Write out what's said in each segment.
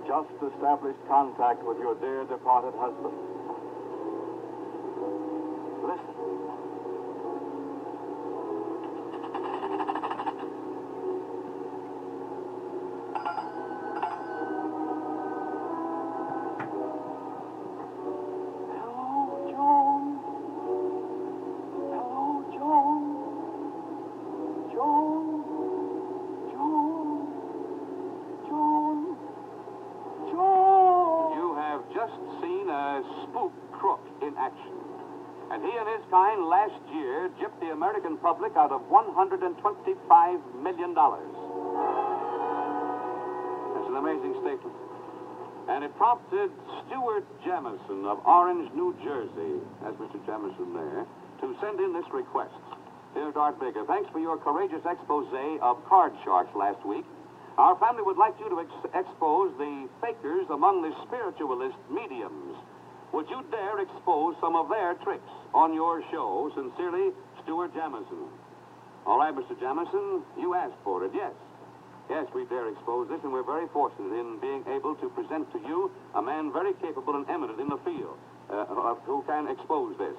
Just established contact with your dear departed husband. Listen. Hello, Joan. Hello, Joan. Joan. Just seen a spook crook in action. And he and his kind last year gypped the American public out of $125 million. That's an amazing statement. And it prompted Stuart Jamison of Orange, New Jersey, as Mr. Jamison there, to send in this request. Dear Dart Baker, thanks for your courageous expose of card sharks last week. Our family would like you to expose the fakers among the spiritualist mediums. Would you dare expose some of their tricks on your show? Sincerely, Stuart Jamison. All right, Mr. Jamison, you asked for it, yes. Yes, we dare expose this, and we're very fortunate in being able to present to you a man very capable and eminent in the field who can expose this.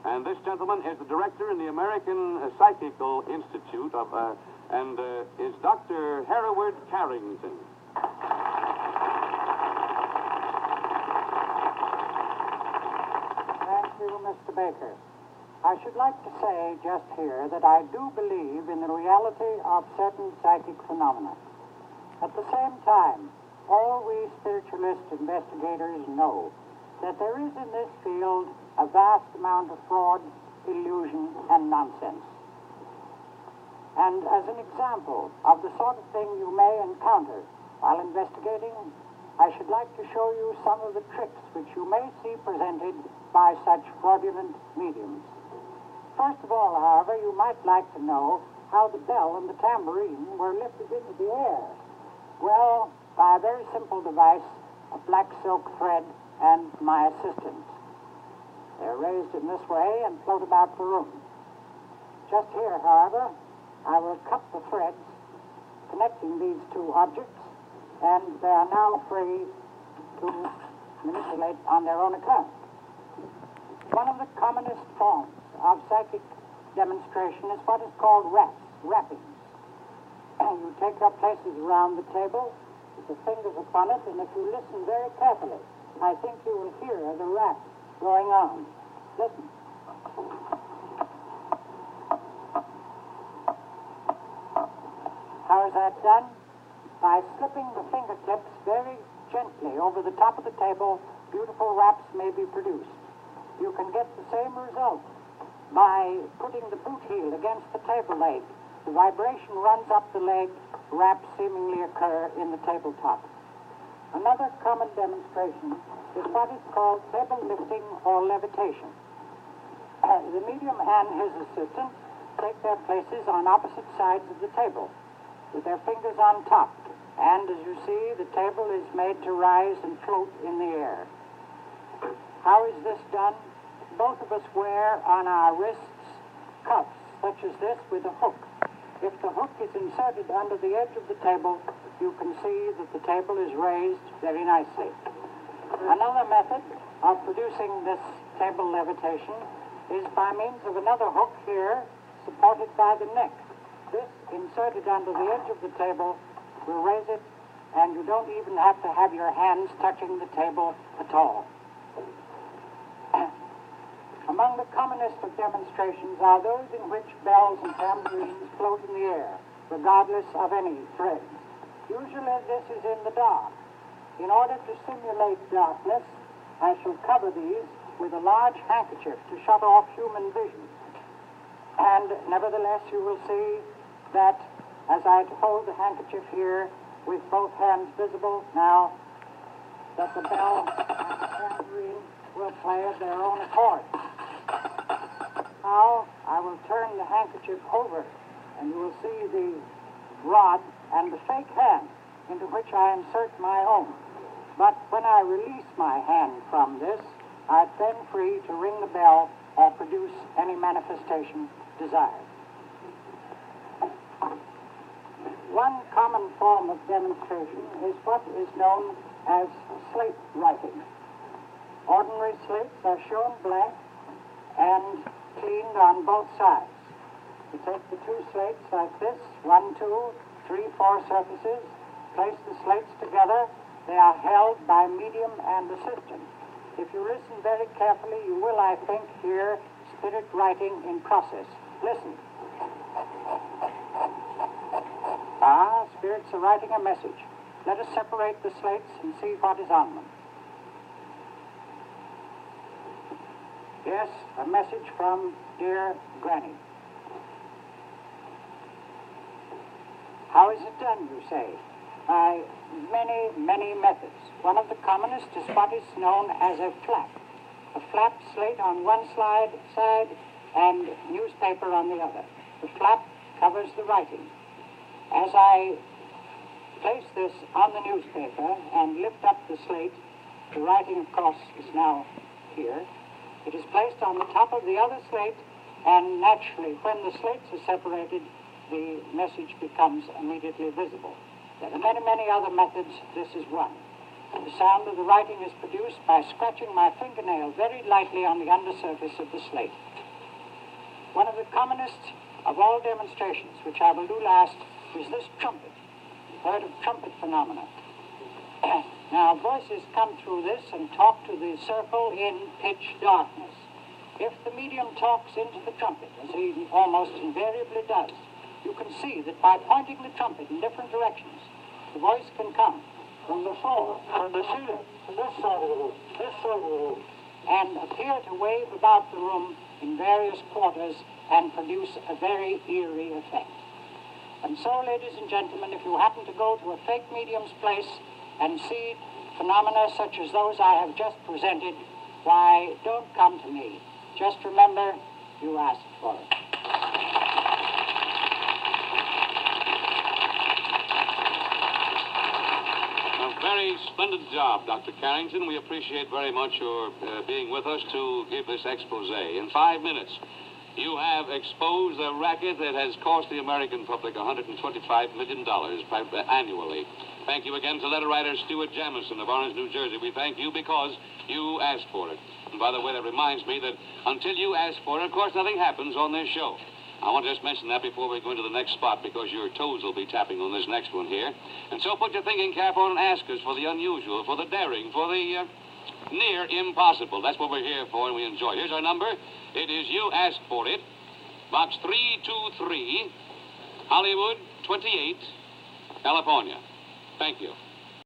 And this gentleman is the director in the American Psychical Institute is Dr. Hereward Carrington. Thank you, Mr. Baker. I should like to say just here that I do believe in the reality of certain psychic phenomena. At the same time, all we spiritualist investigators know that there is in this field a vast amount of fraud, illusion, and nonsense. And as an example of the sort of thing you may encounter while investigating, I should like to show you some of the tricks which you may see presented by such fraudulent mediums. First of all, however, you might like to know how the bell and the tambourine were lifted into the air. Well, by a very simple device, a black silk thread and my assistant. They're raised in this way and float about the room. Just here, however, I will cut the threads connecting these two objects, and they are now free to manipulate on their own account. One of the commonest forms of psychic demonstration is what is called rappings. You take your places around the table with the fingers upon it, and if you listen very carefully, I think you will hear the rap going on. Listen. How is that done? By slipping the fingertips very gently over the top of the table, beautiful raps may be produced. You can get the same result by putting the boot heel against the table leg. The vibration runs up the leg, raps seemingly occur in the tabletop. Another common demonstration is what is called table lifting or levitation. The medium and his assistant take their places on opposite sides of the table with their fingers on top. And as you see, the table is made to rise and float in the air. How is this done? Both of us wear on our wrists cuffs, such as this, with a hook. If the hook is inserted under the edge of the table, you can see that the table is raised very nicely. Another method of producing this table levitation is by means of another hook here, supported by the neck. This, inserted under the edge of the table, will raise it, and you don't even have to have your hands touching the table at all. Among the commonest of demonstrations are those in which bells and tambourines float in the air, regardless of any thread. Usually this is in the dark. In order to simulate darkness, I shall cover these with a large handkerchief to shut off human vision. And nevertheless, you will see that as I hold the handkerchief here with both hands visible now, that the bell and the tambourine will play of their own accord. Now I will turn the handkerchief over, and you will see the rod and the fake hand into which I insert my own. But when I release my hand from this, I'm then free to ring the bell or produce any manifestation desired. One common form of demonstration is what is known as slate writing. Ordinary slates are shown blank and cleaned on both sides. You take the two slates like this, 1, 2, 3, 4 surfaces, place the slates together. They are held by medium and assistant. If you listen very carefully, you will, I think, hear spirit writing in process. Listen. Ah, spirits are writing a message. Let us separate the slates and see what is on them. Yes, a message from dear Granny. How is it done, you say? By many, many methods. One of the commonest is what is known as a flap. A flap slate on one side and newspaper on the other. The flap covers the writing. As I place this on the newspaper and lift up the slate, the writing, of course, is now here. It is placed on the top of the other slate, and naturally, when the slates are separated, the message becomes immediately visible. There are many, many other methods. This is one. The sound of the writing is produced by scratching my fingernail very lightly on the undersurface of the slate. One of the commonest of all demonstrations, which I will do last, is this trumpet. You've heard of trumpet phenomena. Now, voices come through this and talk to the circle in pitch darkness. If the medium talks into the trumpet, as he almost invariably does, you can see that by pointing the trumpet in different directions, the voice can come from the floor, from the ceiling, from this side of the room, this side of the room, and appear to wave about the room in various quarters and produce a very eerie effect. And so, ladies and gentlemen, if you happen to go to a fake medium's place and see phenomena such as those I have just presented, why, don't come to me. Just remember, you asked for it. A very splendid job, Dr. Carrington. We appreciate very much your being with us to give this expose. In 5 minutes, you have exposed a racket that has cost the American public $125 million annually. Thank you again to letter writer Stuart Jamison of Orange, New Jersey. We thank you because you asked for it. And by the way, that reminds me that until you ask for it, of course, nothing happens on this show. I want to just mention that before we go into the next spot, because your toes will be tapping on this next one here. And so put your thinking cap on and ask us for the unusual, for the daring, for the near impossible. That's what we're here for, and we enjoy. Here's our number. It is You Asked For It, Box 323, Hollywood 28, California. Thank you.